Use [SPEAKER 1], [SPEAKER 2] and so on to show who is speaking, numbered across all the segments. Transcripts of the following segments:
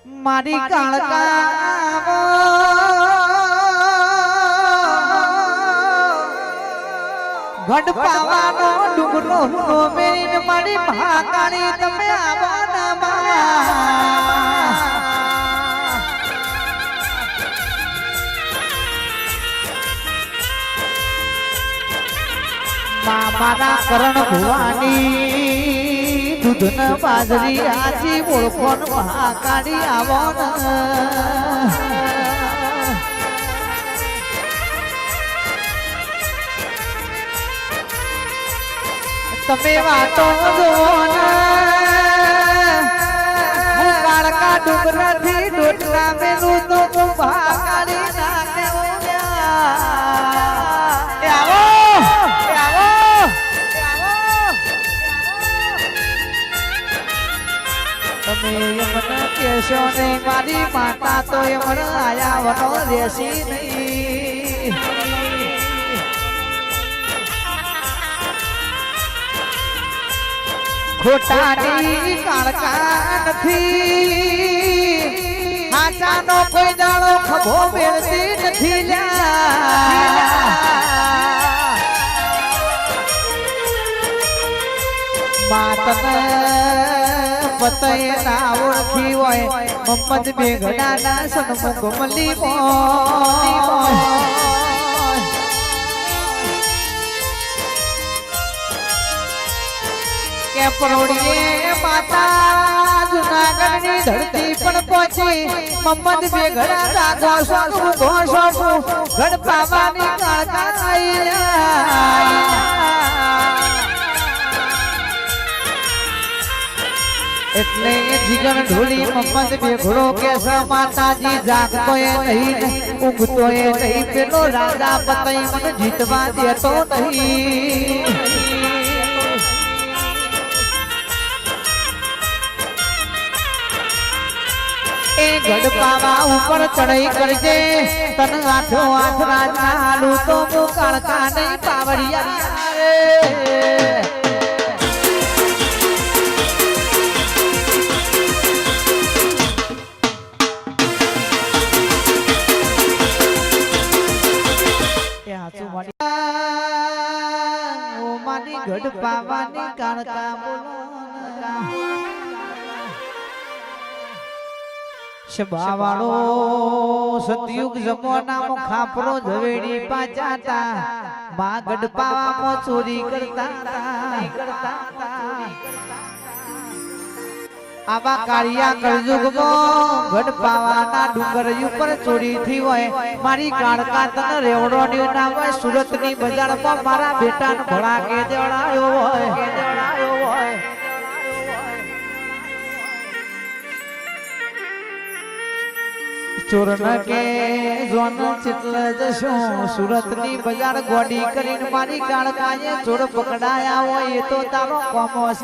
[SPEAKER 1] મારી કાળકા ગઢ પાવાનો ડુંગરો નો મેરીને મારી મહાકાળી તમે આવો ના મારા કરણ ભુવાની દૂધ ન બાજરી આજી ઓળખોન મહાકાળી આવો તમે વાતો હું કાળકા ડુંગરાથી ડોટલા મેલું તો હું મહાકાળી ના તમે મને કહેશો ને મારી માતા તો એમને આયા વનો રહેશી નહીં ખોટાની કાળકા નથી હાચાનો કોઈ દાડો ખભો મેળતી નથી માતને પતય ના ઓળખી હોય મમ્મદ બેગડા ના સન્મુખ મલી કે પરોડીએ માતા જુનાગઢ ની ધરતી પણ પહોંચી મમ્મદ બેગડા દાગો સોનું ઘોષોનું ગઢ પાવાની કાળકા એટલે જીગર ઢોલી મમ્મદ બેઘડો કે માતાજી જાગતો એ નહીં ઊંઘતો એ નહીં પેલો રાજા પતઈ મને જીતવા દેતો નહીં એ ગઢ પાવા ઉપર ચડાઈ કરજે તન આઠો આઠ રાજા હાલું તો હું કાળકા નહીં પાવડિયા ગઢ પાવાની કાળકા શબાવાળો સતયુગ જમાનામાં ખાપરો ઝવેડી પાચાતા માં ગઢ પાવામાં ચોરી કરતા આવા કાળિયા કળયુગમાં ગઢ પાવાના ડુંગર ઉપર ચોરી થઈ હોય મારી કાળકા તને રેવડોની ના હોય સુરતની બજારમાં મારા બેટાને ભણા કે દેવડાયો હોય ચોર ન કે જોન ચિતલ જશો સુરતની બજાર ગોડી કરીને મારી કાળકાએ ચોર પકડાયા હોય એ તો તારો કોમોસ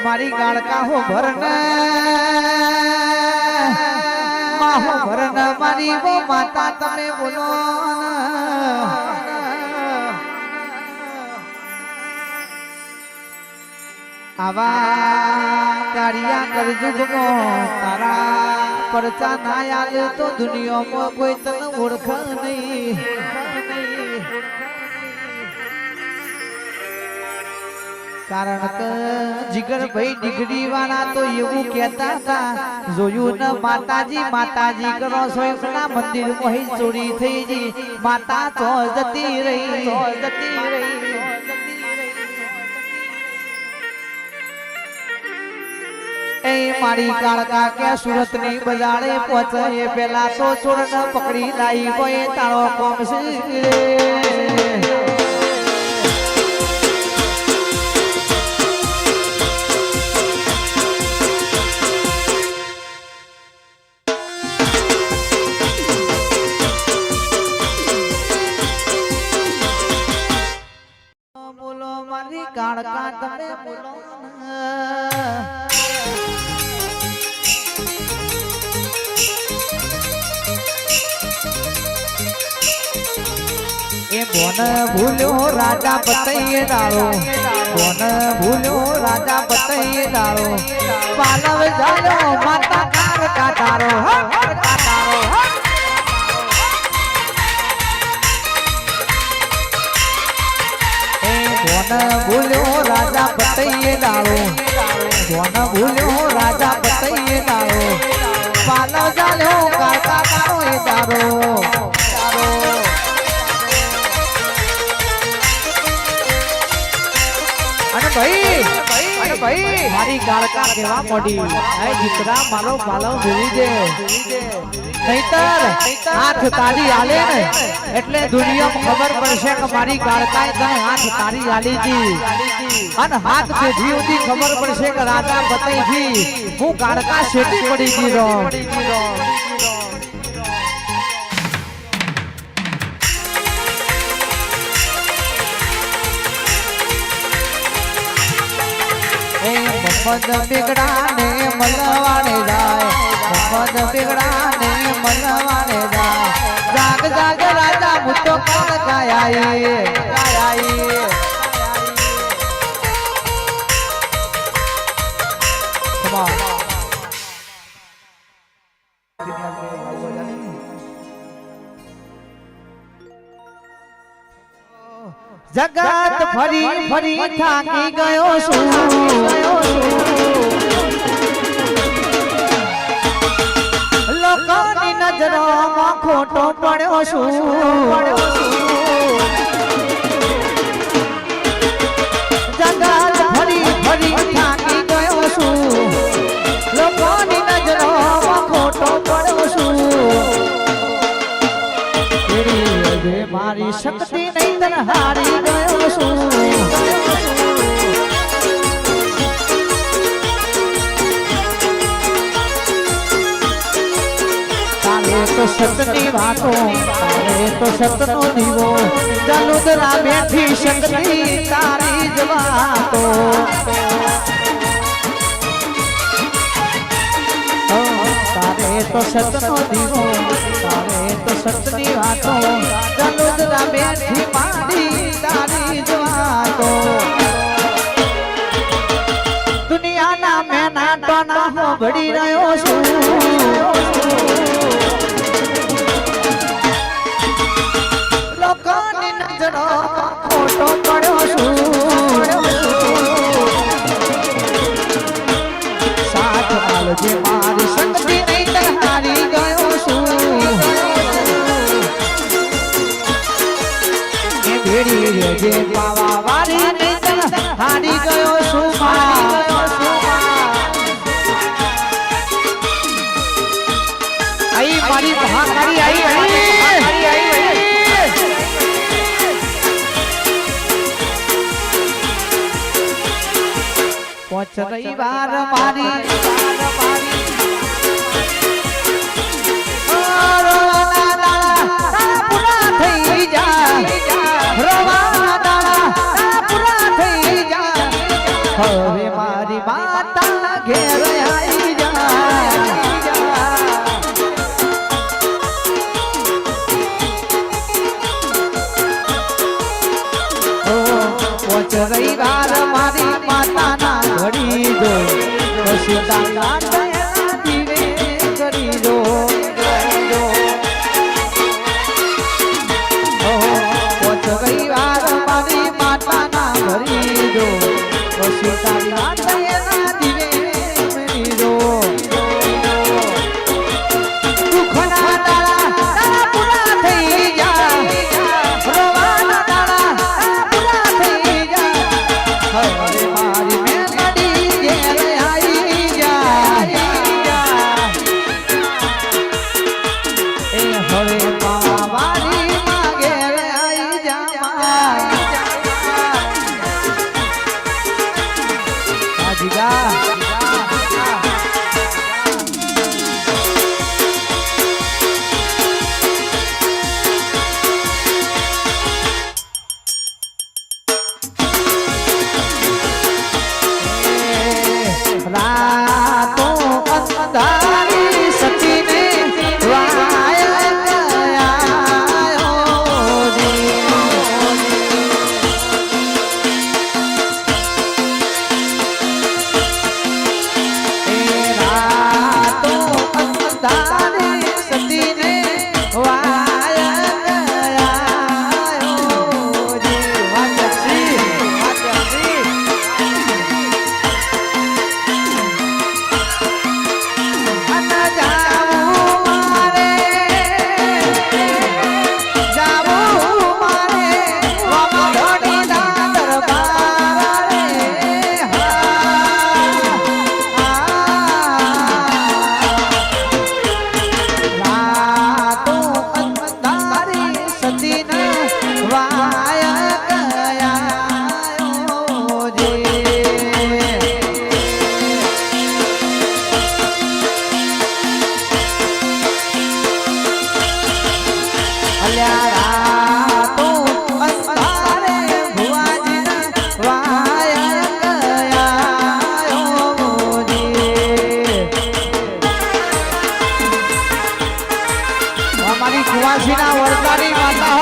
[SPEAKER 1] મારી કાળકા હો ભરન માહો ભરન મારી વો માતા તમે બોલો આવા કાળિયા કરજુગમાં તારા પરચા ના આવે તો દુનિયામાં કોઈ તને ઓળખ નહીં કારણ કે જીગર ભાઈ ડિગ્રી વાળા તો એવું કહેતા હતા જોયું ને માતાજી કરો સોયના મંદિર મોહી ચોરી થઈ ગઈ માતા તો જતી રહી એ મારી કાળકા કે સુરત ની બજારે પહોંચે પેલા તો ચોર ને પકડી લાઈ કોઈ તારો કોમ છે બોલો મારી કાળકા તમે બોલો એ બોન ભૂલ્યો રાજા બતૈયે ડાળો બોન ભૂલ્યો રાજા બતૈયે ડાળો પાલવ જાયો માતા કાર કાટારો કાટારો એ બોન ભૂલ્યો રાજા બતૈયે ડાળો બોન ભૂલ્યો રાજા બતૈયે ડાળો પાલવ જાયો કાટારો એ ડાળો ભાઈ મારી ગાળકા કેવા મોડી એ દીકરા મારો પાલવ ભૂલી દે નહીતર હાથ તારી આલે ને એટલે દુનિયામાં ખબર પડશે કે મારી ગાળકાએ કઈ હાથ તારી આલી હતી અને હાથ પેઢી સુધી ખબર પડશે કે રાજા બતાઈ થી હું ગાળકા શેટી પડી ગઈ મોહમ્મદ બિગડા ને મલવાને જાય મોહમ્મદ બિગડા ને મલવાને જાય જાગ જાગ રાજા મુતો કાળ ગાયાઈ જગત ફરી ફરી થાકી ગયો છું લોકોની નજરોમાં ખોટો પડ્યો છું જગત ફરી ફરી થાકી ગયો છું લોકોની નજરોમાં ખોટો પડ્યો છું મારી શક્તિ નહીં તને હારી ગયો છું તારે તો સતની વાતો તારે તો સતનો દીવો જલુદરા બેઠી શક્તિ તારી જ વાતો તારે તો સતનો દીવો તારે તો સતની વાતો જલુદરા બેઠી માડી તારી જ વાતો દુનિયાના મેના ટોના હું ભળી રહ્યો છું લોકોની નજરો ખોટો પડ્યો છું સાથ આલજે મારી શક્તિ નહીં તને હારી ગયો છું એ ભેડી રેજે પાવા વારી નહીં તને હારી ગયો છું આઈ મારી મહાકાળી આઈ પોચ રવિવાર મારી પૂરા થઈ જા રવાના દાડા પૂરા થઈ જા હવે મારી માતા ઘેર આવી જા પોચ રવિવાર મારી માતાના ઘડી દો સીતાના દયાના દીવે કરી દો પોચ રવિવાર મારી માતાના ઘડી દો સીતાના દયાના દીવે કરી દો દુઃખના દાડા પૂરા થઈ જા રવાના દાડા પૂરા થઈ જા હવે મારી મેલડી ઘેર આવી જા મારી કુવાસીના વરદાની માતા